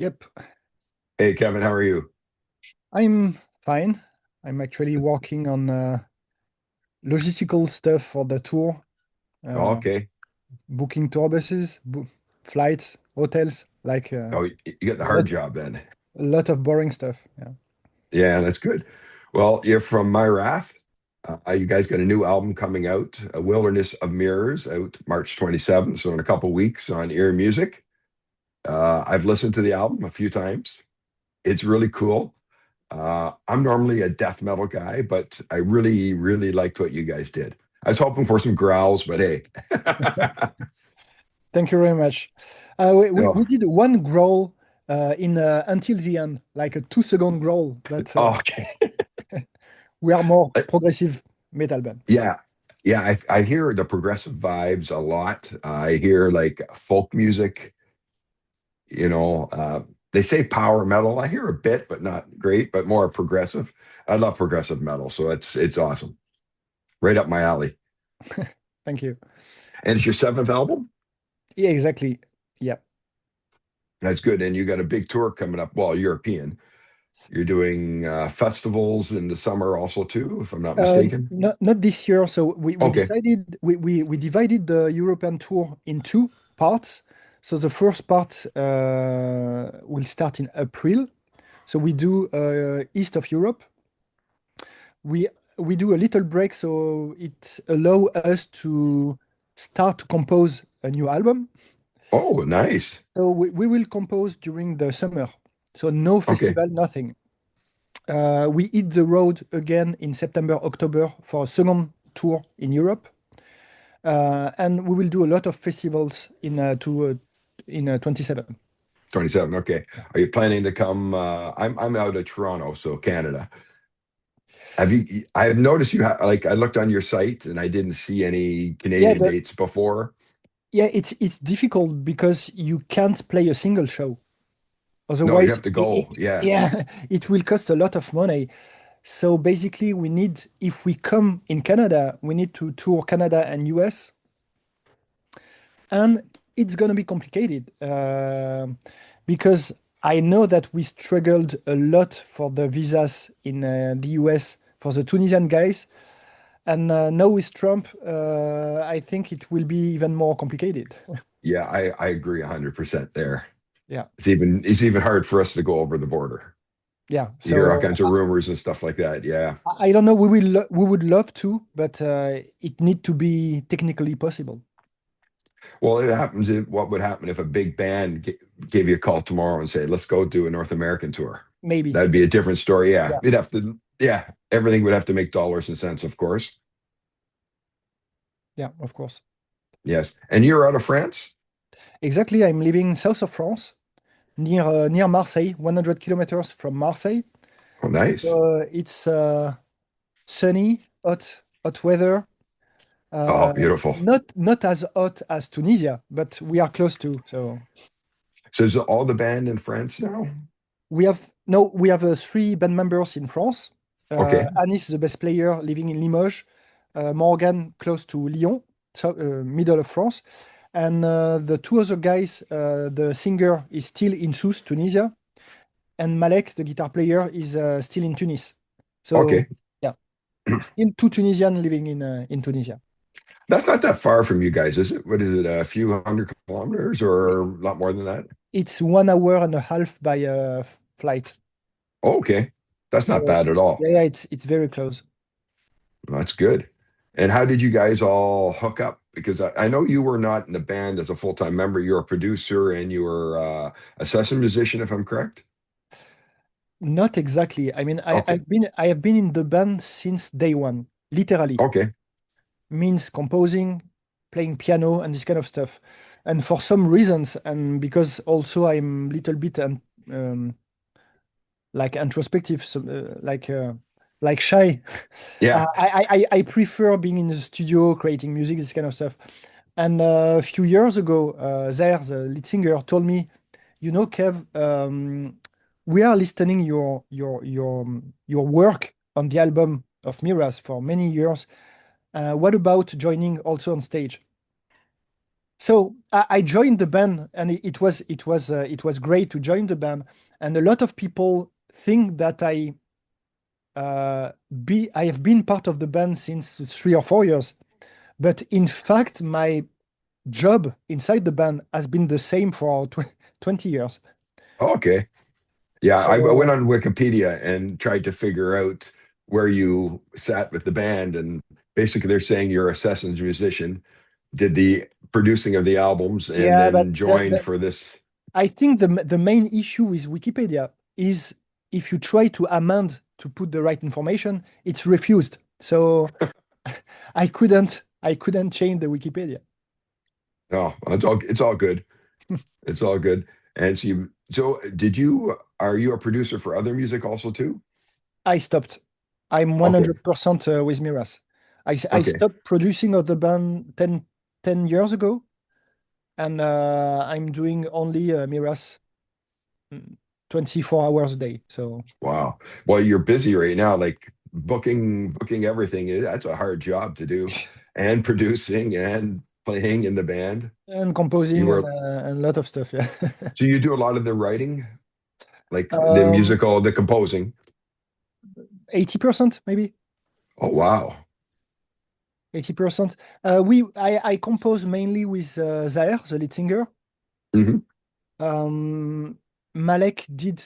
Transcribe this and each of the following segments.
Yep, Hey Kevin, how are you? I'm fine. I'm actually working on logistical stuff for the tour, Oh, uh, okay. booking tour buses, flights, hotels, like Oh, you got the a hard lot, job then. a lot of boring stuff. Yeah. Yeah, that's good. Well, you're from Myrath. You guys got a new album coming out, A Wilderness of Mirrors, out March 27th, so in a couple weeks on Ear Music. I've listened to the album a few times. It's really cool. I'm normally a death metal guy, but I really, really liked what you guys did. I was hoping for some growls, but hey. Thank you very much. We Oh, did one growl in until the end, like a 2 second growl, but okay. we are more progressive metal band. Yeah. Yeah, I hear the progressive vibes a lot. I hear like folk music, you know, they say power metal. I hear a bit, but not great, but more progressive. I love progressive metal, so it's awesome. Right up my alley. Thank you. And it's your seventh album? Yeah, exactly. Yeah. That's good. And you got a big tour coming up, well, European. You're doing festivals in the summer also too, if I'm not mistaken. Not this year. So we Okay. decided we divided the European tour in two parts. So the first part will start in April. So we do east of Europe. We we do a little break, so it allow us to start to compose a new album. Oh, nice. So we will compose during the summer. So no Okay. festival, nothing. We hit the road again in September, October for a second tour in Europe. And we will do a lot of festivals in 27. 27. Okay. Are you planning to come? I'm out of Toronto, so Canada. Have you? I've noticed you have like I looked on your site and I didn't see any Yeah, Canadian dates before. it's difficult because you can't play a single show. No, you Otherwise, have to go. Yeah. yeah, it will cost a lot of money. So basically, we need, if we come in Canada, we need to tour Canada and US, and it's gonna be complicated because I know that we struggled a lot for the visas in the US for the Tunisian guys. And now with Trump, I think it will be even more complicated. Yeah, I agree 100% there. Yeah, It's even hard for us to go over the border. yeah. You hear all So kinds of rumors and stuff like that. Yeah. I don't know. We would love to, but it need to be technically possible. Well, what would happen if a big band gave you a call tomorrow and say, "Let's go do a North American tour"? Maybe. That'd be a different story. Yeah. Yeah, You'd have to, yeah, everything would have to make dollars and cents, of course. yeah. Of course. Yes. And you're out of France? Exactly. I'm living south of France, near Marseille, 100 kilometers from Marseille. Oh, nice. It's sunny, hot weather. Oh, beautiful. Not as hot as Tunisia, but we are close to. So So is all the band in France now? we have no, we have three band members in France. Okay. Anis, the best player, living in Limoges. Morgan, close to Lyon, so middle of France. And the two other guys, the singer is still in Sousse, Tunisia, and Malek, the guitar player, is still in Tunis. So Okay. yeah, still two Tunisian living in Tunisia. That's not that far from you guys, is it? What is it, a few hundred kilometers or a lot more than that? It's 1 hour and a half by flight. Oh, okay. That's not So bad at all. yeah, it's very close. That's good. And how did you guys all hook up? Because I know you were not in the band as a full-time member. You're a producer and you were a session musician, if I'm correct. Not exactly. I mean, Okay. I have been in the band since day one, literally. Okay. Means composing, playing piano, and this kind of stuff. And for some reasons, and because also I'm little bit um, like introspective, so, like shy. Yeah. I prefer being in the studio, creating music, this kind of stuff. And a few years ago, Zaire, the lead singer, told me, you know, Kev, we are listening your work on the album of Myrath for many years. What about joining also on stage? So I joined the band, and it was great to join the band. And a lot of people think that I have been part of the band since 3 or 4 years. But in fact, my job inside the band has been the same for 20 years. Okay. Yeah, I went So on Wikipedia and tried to figure out where you sat with the band, and basically they're saying you're a sessions musician, did the producing of the albums, and yeah, but then joined for this. I think the main issue with Wikipedia is if you try to amend to put the right information, it's refused. So I couldn't change the Wikipedia. Oh, it's all good. It's all good. And so did you, are you a producer for other music also too? I stopped. I'm Okay. 100% with Myrath. I Okay. stopped producing of the band 10 years ago, and I'm doing only Myrath, mm, 24 hours a day. So, Wow. Well, you're busy right now, like booking everything. That's a hard job to do, and producing and playing in the band. and You composing were, and a lot of stuff. Yeah. so you do a lot of the writing, like the um, musical, the composing. 80% maybe. Oh, wow. 80%. I compose mainly with Zaher, the lead singer. Hmm. Um, Malek did.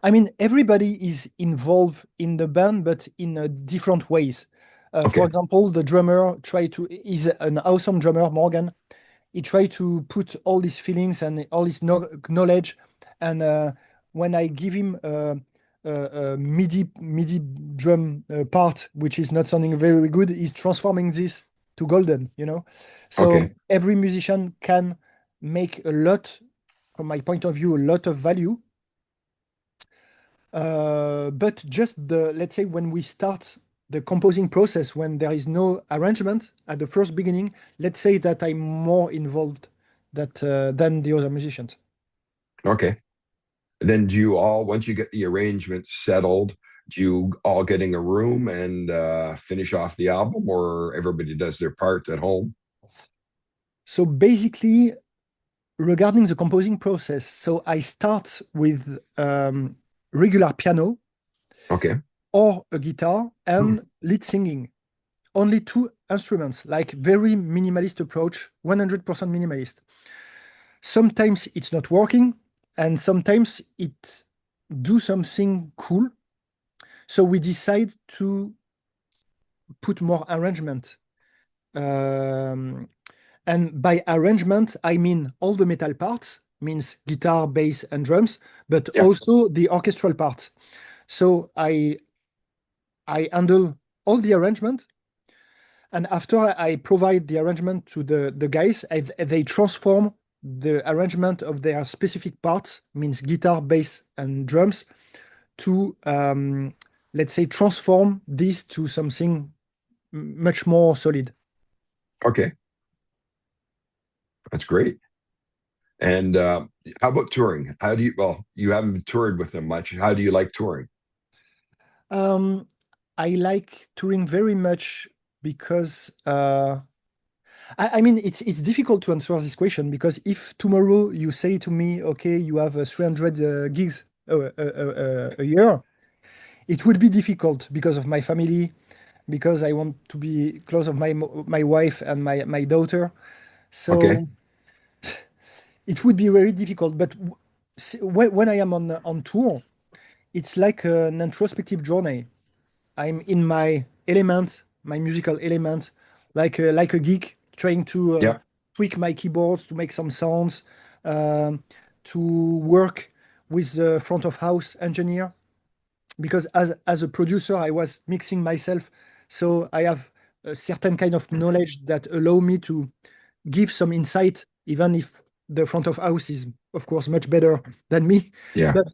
I mean, everybody is involved in the band, but in different ways. For Okay. example, the drummer is an awesome drummer, Morgan. He tried to put all these feelings and all his knowledge. And when I give him a MIDI drum part, which is not sounding very good, he's transforming this to golden. So Okay. every musician can make a lot, from my point of view, a lot of value. But just let's say when we start the composing process, when there is no arrangement at the first beginning, let's say that I'm more involved than the other musicians. Okay. And then do you all, once you get the arrangement settled, do you all get in a room and finish off the album, or everybody does their part at home? So basically, regarding the composing process, so I start with regular piano Okay. or a guitar and lead singing. Only two instruments, like very minimalist approach, 100% minimalist. Sometimes it's not working, and sometimes it do something cool. So we decide to put more arrangement. Um, and by arrangement, I mean all the metal parts, means guitar, bass, and drums, but Yeah. also the orchestral parts. So I handle all the arrangement, and after I provide the arrangement to the guys, they transform the arrangement of their specific parts, means guitar, bass, and drums, to let's say transform this to something much more solid. Okay. That's great. And how about touring? How do you, well, you haven't toured with them much. How do you like touring? Um, I like touring very much because I mean it's difficult to answer this question because if tomorrow you say to me, okay, you have 300 gigs a year, it would be difficult because of my family, because I want to be close of my wife and my daughter. Okay. So it would be very difficult. But when I am on tour, it's like an introspective journey. I'm in my element, my musical element, like a geek trying to Yeah. tweak my keyboards to make some sounds, um, to work with the front of house engineer. Because as a producer, I was mixing myself, so I have a certain kind of knowledge that allow me to give some insight, even if the front of house is, of course, much better than me. Yeah. But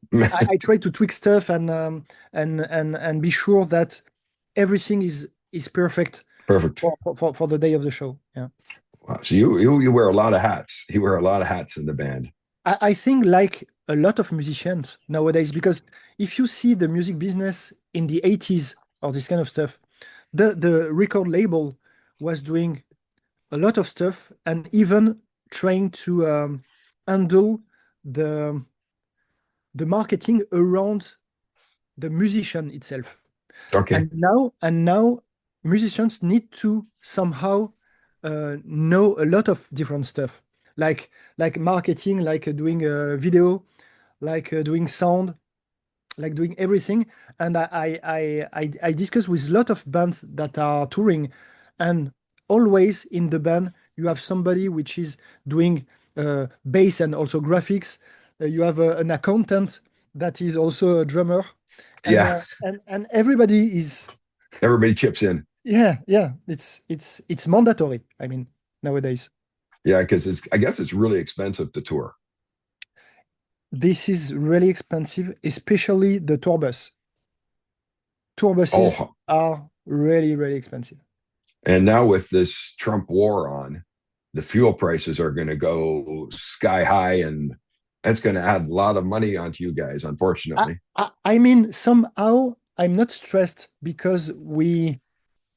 I try to tweak stuff and be sure that everything is perfect Perfect. for the day of the show. Yeah. Wow. So you wear a lot of hats. You wear a lot of hats in the band. I think like a lot of musicians nowadays, because if you see the music business in the 80s or this kind of stuff, the record label was doing a lot of stuff, and even trying to handle the the marketing around the musician itself. Okay. And now musicians need to somehow know a lot of different stuff, like marketing, like doing a video, like doing sound, like doing everything. And I discuss with a lot of bands that are touring, and always in the band you have somebody which is doing bass and also graphics. You have an accountant that is also a drummer, and Yeah. and everybody is, Everybody chips in. yeah, yeah. It's mandatory. I mean, nowadays. Yeah, because I guess it's really expensive to tour. This is really expensive, especially the tour bus. Tour buses Oh, are really, really expensive. and now with this Trump war on, the fuel prices are going to go sky high, and that's going to add a lot of money onto you guys, I, unfortunately. I mean, somehow I'm not stressed because we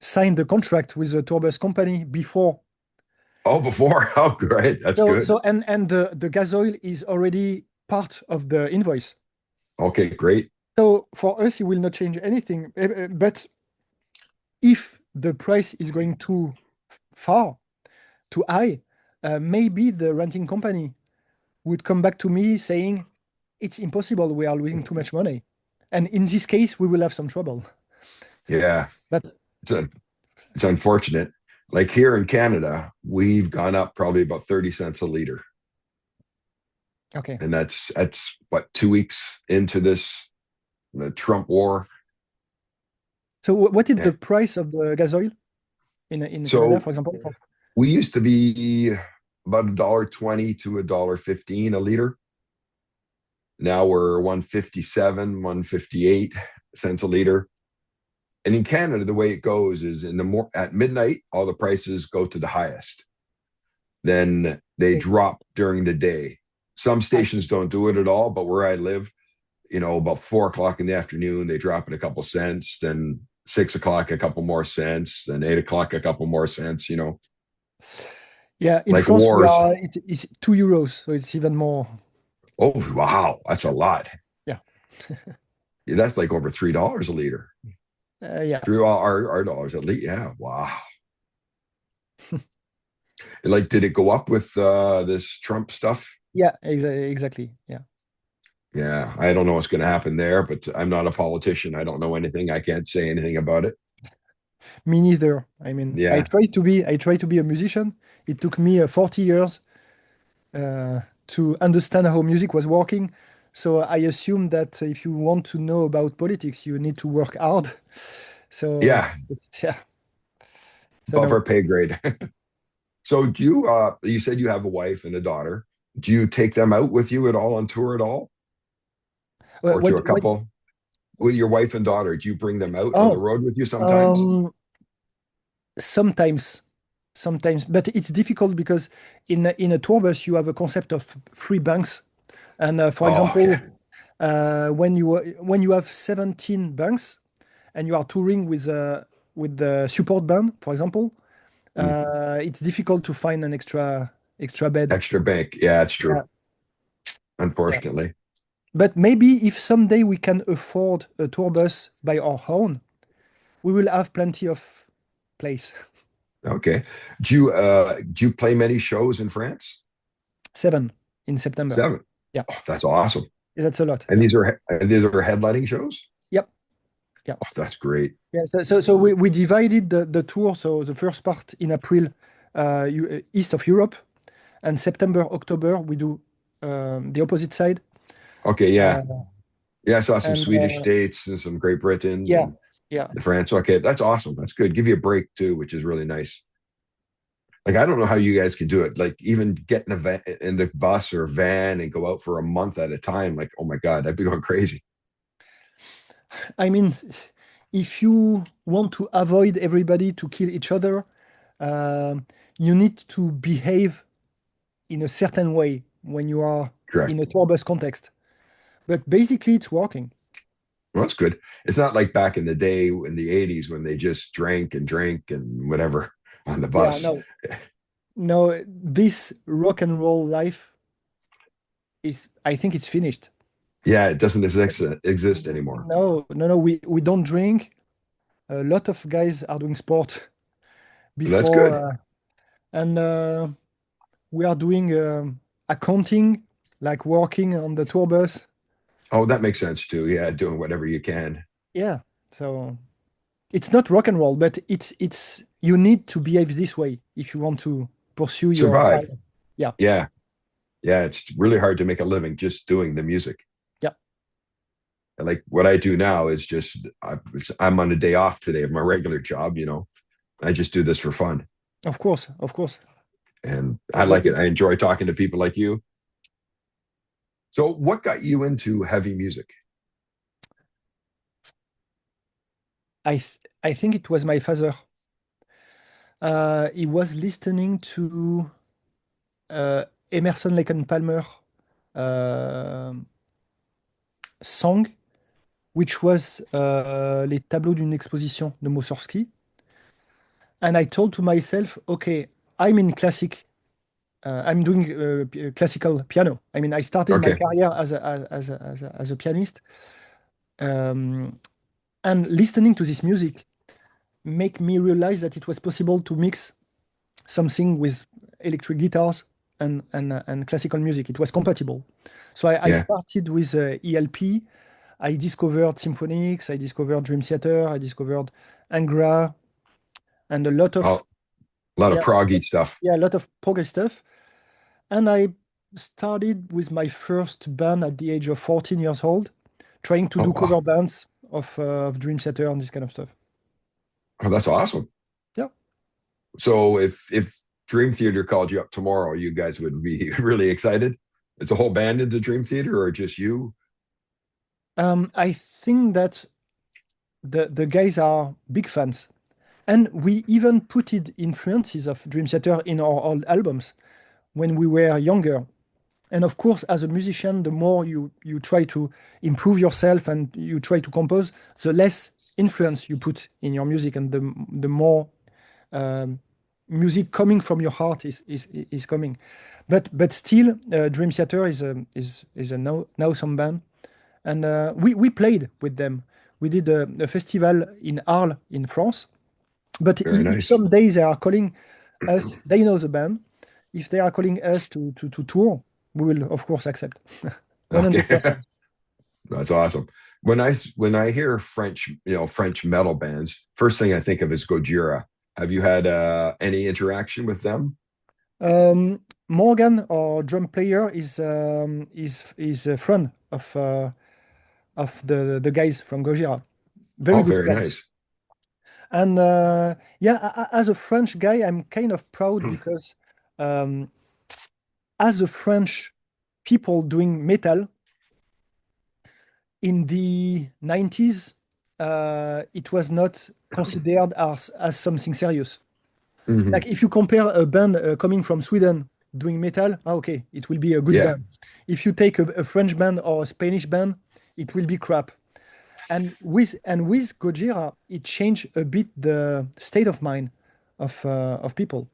signed the contract with the tour bus company before. Oh, before? Oh, great. That's good. And the gas oil is already part of the invoice. Okay, great. So for us, it will not change anything. But if the price is going too far, too high, maybe the renting company would come back to me saying, it's impossible, we are losing too much money. And in this case, we will have some trouble. Yeah, But it's, it's unfortunate. Like here in Canada, we've gone up probably about 30 cents a liter. okay. And that's what, 2 weeks into this the Trump war. So what is the And price of the gas oil in Canada, so for example? we used to be about $1.20 to $1.15 a liter. Now we're 157, 158 cents a liter. And in Canada, the way it goes is at midnight, all the prices go to the highest. Then they Okay. drop during the day. Some stations don't do it at all, but where I live, about 4 o'clock in the afternoon, they drop it a couple cents. Then 6 o'clock, a couple more cents. Then 8 o'clock, a couple more cents. Yeah, in Like France, wars. it's €2, so it's even more. Oh wow, that's a lot. Yeah. Yeah, that's like over $3 a liter. Yeah. Through all our dollars at least. Yeah, wow. Like, did it go up with this Trump stuff? Yeah, exactly. Yeah. Yeah, I don't know what's going to happen there, but I'm not a politician. I don't know anything. I can't say anything about it. Me neither. I mean, Yeah, I try to be a musician. It took me 40 years to understand how music was working. So I assume that if you want to know about politics, you need to work hard. So yeah, yeah. So above no. our pay grade. So do you said you have a wife and a daughter. Do you take them out with you at all on tour at all? Or to a What? couple? With your wife and daughter, do you bring them out on the Oh, road with you sometimes? um, sometimes, sometimes, but it's difficult because in a tour bus you have a concept of free bunks, and for Oh, okay. example, when you have 17 bunks and you are touring with the support band, for example, Mm. it's difficult to find an extra bed. Extra bank. Yeah, it's true. Yeah, yeah. Unfortunately. But maybe if someday we can afford a tour bus by our own, we will have plenty of place. Okay. Do you play many shows in France? 7 in September. 7. Yeah, Oh, that's awesome. that's a lot. And Yeah. these are headlining shows? Yep. Yeah. Oh, that's great. Yeah. So we divided the tour. So the first part in April, east of Europe, and September, October, we do the opposite side. Okay, yeah. Uh, Yeah, I saw some and Swedish dates and some Great Britain yeah, and yeah, France. Okay, that's awesome. That's good. Give you a break too, which is really nice. Like I don't know how you guys can do it. Like even get in the bus or van and go out for a month at a time. Like, oh my God, I'd be going crazy. I mean, if you want to avoid everybody to kill each other, um, you need to behave in a certain way when you are in Correct. a tour bus context. But basically, it's working. Well, that's good. It's not like back in the day in the 80s when they just drank and drank and whatever on the Yeah, bus. no. No, this rock and roll life is, I think it's finished. Yeah, it doesn't exist anymore. No, we don't drink. A lot of guys are doing sport That's before, good. and we are doing accounting, like working on the tour bus. Oh, that makes sense too. Yeah, doing whatever you can. Yeah, so it's not rock and roll, but it's you need to behave this way if you want to pursue your Survive. career. Yeah, Yeah. Yeah, it's really hard to make a living just doing the music. yeah, Like what I do now is just I'm on a day off today of my regular job, you know. I just do this for fun. of course, of course. And The, I the, like it. the, I enjoy talking to people like you. So what got you into heavy music? I think it was my father. He was listening to Emerson, Lake and Palmer uh, song, which was Les tableaux d'une exposition de Mussorgsky. And I told to myself, okay, I'm in classic. I'm doing classical piano. I mean, I started my Okay. career as a pianist, um, and listening to this music make me realize that it was possible to mix something with electric guitars and classical music. It was compatible. So I Yeah. started with ELP. I discovered symphonics. I discovered Dream Theater. I discovered Angra and a lot Oh, of a lot of yeah, proggy stuff. yeah, a lot of progress stuff. And I started with my first band at the age of 14 years old, trying to Oh do wow. cover bands of Dream Theater and this kind of stuff. Oh, that's awesome. Yeah. So if Dream Theater called you up tomorrow, you guys would be really excited. It's a whole band in the Dream Theater or just you? I think that the guys are big fans. And we even put it influences of Dream Theater in our old albums when we were younger. And of course, as a musician, the more you try to improve yourself and you try to compose, the less influence you put in your music, and the more um, music coming from your heart is coming. But still, Dream Theater is a now some band, and we played with them. We did a festival in Arles in France. But Very if nice. some days they are calling us, they know the band. If they are calling us to tour, we will of course accept. Okay. 100%. That's awesome. When I hear French, French metal bands, first thing I think of is Gojira. Have you had any interaction with them? Morgan, our drum player, is a friend of the guys from Gojira. Very Oh, good very friends. nice. And yeah, as a French guy, I'm kind of proud because um, as a French people doing metal in the 90s, it was not considered as something serious. Hmm. Like if you compare a band coming from Sweden doing metal, okay, it will be a good Yeah, band. If you take a French band or a Spanish band, it will be crap. And with Gojira, it changed a bit the state of mind of people.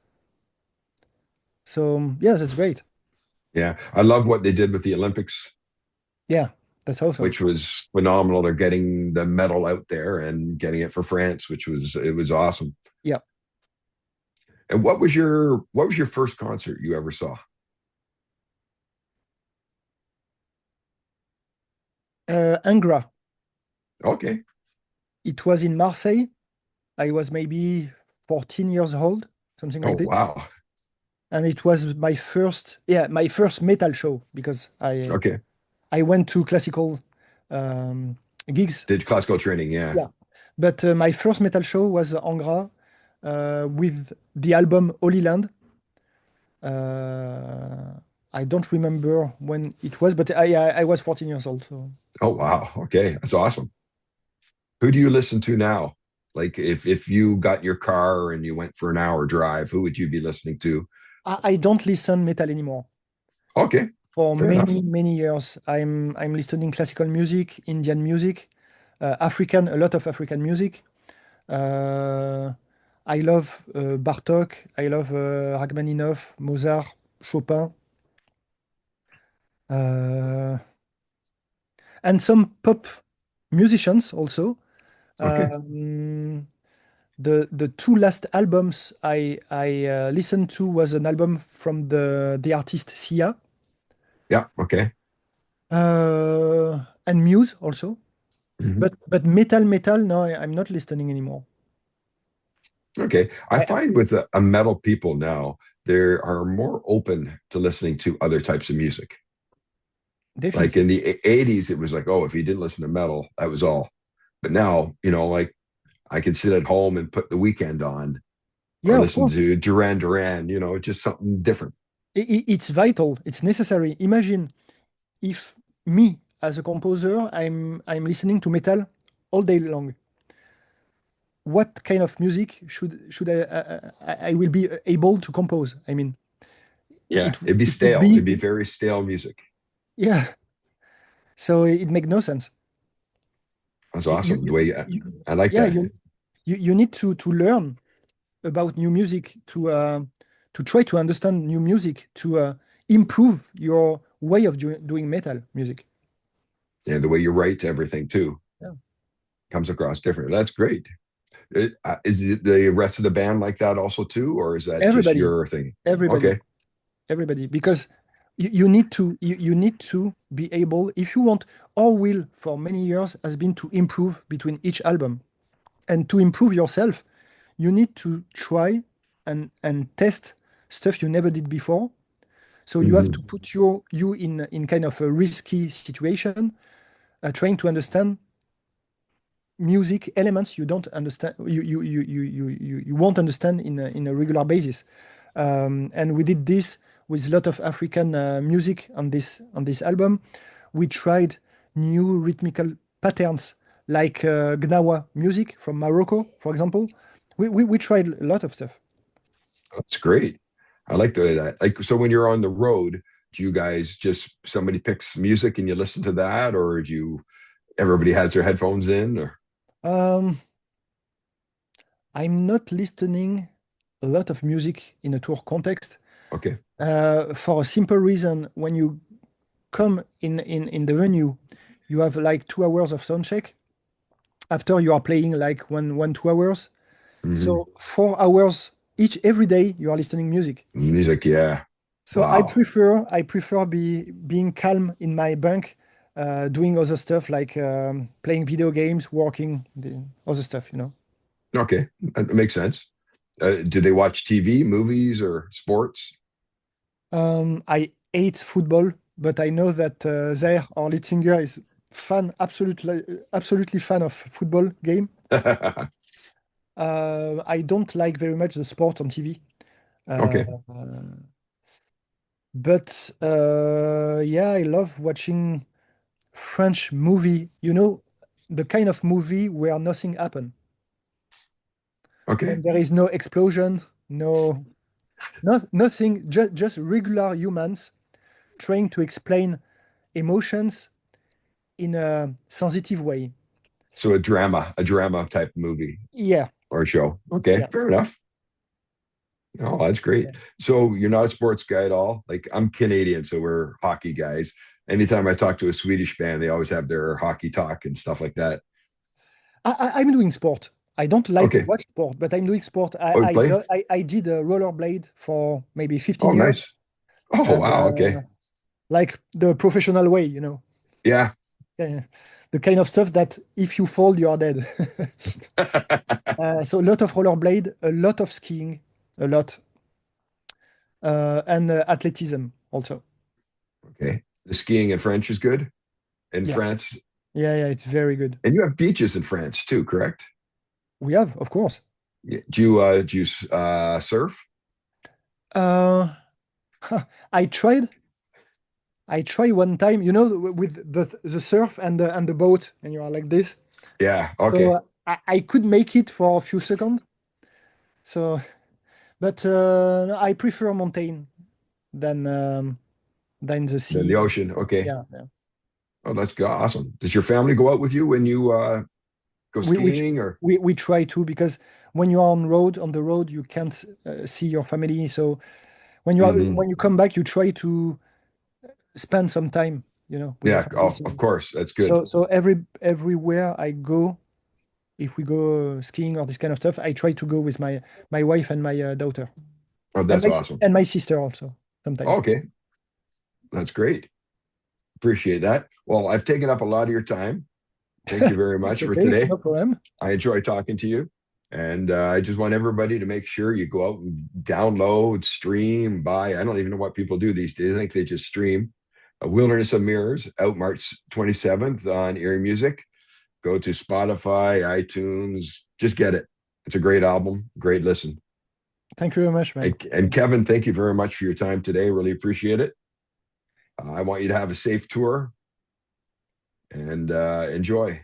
So yeah, that's great. yeah. I love what they did with the Olympics, Yeah, that's awesome. which was phenomenal. They're getting the medal out there and getting it for France, it was awesome. Yeah. And what was your first concert you ever saw? Angra, Okay. it was in Marseille. I was maybe 14 years old, something like Oh this. wow. And it was my first metal show because I Okay. I went to classical um, gigs. Did classical training, yeah. Yeah. But my first metal show was Angra with the album Holy Land. Uh, I don't remember when it was, but I was 14 years old. So Oh wow. Okay. That's awesome. Who do you listen to now? Like if you got your car and you went for an hour drive, who would you be listening to? I don't listen metal anymore. Okay, For fair enough. many, many years, I'm listening classical music, Indian music, African, a lot of African music. Uh, I love Bartok, I love Rachmaninoff, Mozart, Chopin, uh, and some pop musicians also. Okay. Um, the two last albums I listened to was an album from the artist Sia, Yeah. Okay. and Muse also. Mhm. But metal, no, I'm not listening anymore. Okay. I I find with metal people now, they are more open to listening to other types of music. Like definitely. in the 80s, it was like, oh, if you didn't listen to metal, that was all. But now, like I can sit at home and put the weekend on or Yeah, of listen course. to Duran Duran, just something different. It's vital. It's necessary. Imagine if me as a composer, I'm listening to metal all day long. What kind of music should I will be able to compose? I mean, Yeah. It'd be it would stale. be, It'd be very stale music. yeah. So it makes no sense. That's You, you, awesome. The you, way I like yeah, that. you need to learn about new music to try to understand new music to improve your way of doing metal music. And the way you write everything too Yeah. comes across different. That's great. Is the rest of the band like that also too, or is that just Everybody, your thing? everybody, Okay. everybody, because you need to you need to be able, if you want, our will for many years has been to improve between each album. And to improve yourself, you need to try and test stuff you never did before. So you have to Mhm. put you in kind of a risky situation, trying to understand music elements you don't understand, you won't understand in a regular basis. And we did this with a lot of African music on this album. We tried new rhythmical patterns like Gnawa music from Morocco, for example. We tried a lot of stuff. That's great. I like the way that. Like, so when you're on the road, do you guys just somebody picks music and you listen to that, or do you everybody has their headphones in? Or Um, I'm not listening a lot of music in a tour context okay, for a simple reason. When you come in the venue, you have like 2 hours of sound check. After you are playing like 2 hours. hmm So 4 hours each every day you are listening music. music, yeah, So I wow, prefer I prefer being calm in my bunk, doing other stuff like playing video games, working, the other stuff. okay, that makes sense. Do they watch TV, movies, or sports? I hate football, but I know that Zaire, our lead singer, is absolutely fan of football game. I don't like very much the sport on TV. Uh, Okay, but yeah, I love watching French movie. The kind of movie where nothing happen. okay. When there is no explosion, nothing, just regular humans trying to explain emotions in a sensitive way. So a drama type movie Yeah, or show. Okay, yeah. fair enough. Oh, that's great. So you're not a sports guy at all? Like I'm Canadian, so we're hockey guys. Anytime I talk to a Swedish band, they always have their hockey talk and stuff like that. I'm doing sport. I don't like to Okay. watch sport, but I'm doing sport. Oh, you play? I did a rollerblade for maybe 15 Oh, years, nice. Oh, wow. Okay. uh, like the professional way. Yeah. Yeah, yeah. The kind of stuff that if you fall, you are dead. So a lot of rollerblade, a lot of skiing, a lot, and athleticism also. Okay. The skiing in French is good in Yeah, France. yeah, it's very good. And you have beaches in France too, correct? We have, of course. Yeah. Do you surf? Uh, I tried. I tried one time, with the surf and the boat, and you are like this. Yeah. So Okay. I could make it for a few seconds. So, but I prefer mountain than than the Then the sea. ocean. Okay. Yeah, yeah. Oh, that's awesome. Does your family go out with you when you go we we skiing or? we try to, because when you are on the road, you can't see your family. So Mhm. when you come back, you try to spend some time, with your Yeah, family. oh, So of course, that's good. so everywhere I go, if we go skiing or this kind of stuff, I try to go with my wife and my daughter, Oh, and that's awesome. my sister also sometimes. Okay, that's great. Appreciate that. Well, I've taken up a lot of your time. Thank you very It's much for okay, today. no problem. I enjoy talking to you. And I just want everybody to make sure you go out and download, stream, buy. I don't even know what people do these days. I think they just stream Wilderness of Mirrors out March 27th on Ear Music. Go to Spotify, iTunes, just get it. It's a great album, great listen. Thank you very much, man. And Kevin, thank you very much for your time today. Really appreciate it. I want you to have a safe tour and enjoy.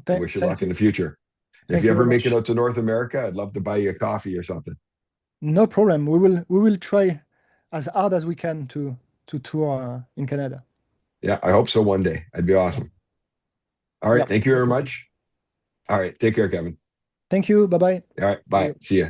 I wish you Thank luck in you. the future. If Thank you you ever very make it much. out to North America, I'd love to buy you a coffee or something. No problem. We will try as hard as we can to tour in Canada. Yeah, I hope so one day. That'd be Yeah. awesome. All right. Yeah. Thank you No very problem. much. All right. Take care, Kevin. Thank you. Bye bye. All right. See Bye. you. See ya.